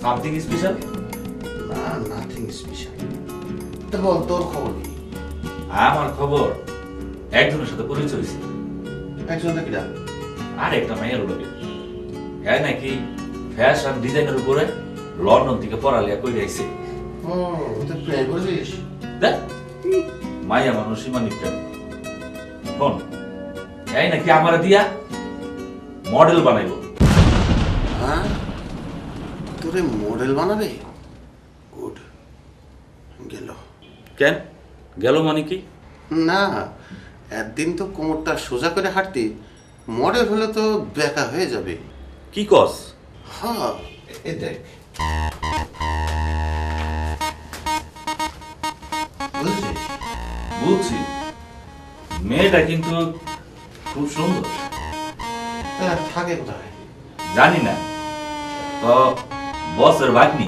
Something special? না, nothing special. তো বল তোর খবর কি? আমার খবর একজনের সাথে পরিচয় হয়েছে। একজন নাকি না? আর একটা মাইয়ের লোকে হ্যাঁ নাকি ফ্যাশন ডিজাইনের উপরে লন্ডন থেকে পড়ালেখা করে আইছে। তো প্রেম করেছিস? দেখ মাইয়া মানুষ ইমানি প্রেম। শোন এই নাকি আমার দিয়া মডেল বানাইব। হ্যাঁ, তোরে মডেল বানাবে? গুড, গেল। কেন গেল মানে কি? না, একদিন তো কোমরটা সোজা করে হাঁটতি, মডেল হলে তো বেকা হয়ে যাবে। কি কস? হ্যাঁ, এ দেখ, বুঝছিস? বুঝছি, মেয়েটা কিন্তু খুব সুন্দর। হ্যাঁ, থাকে কোথায়? জানি না, তো বসের ভাগ্নি।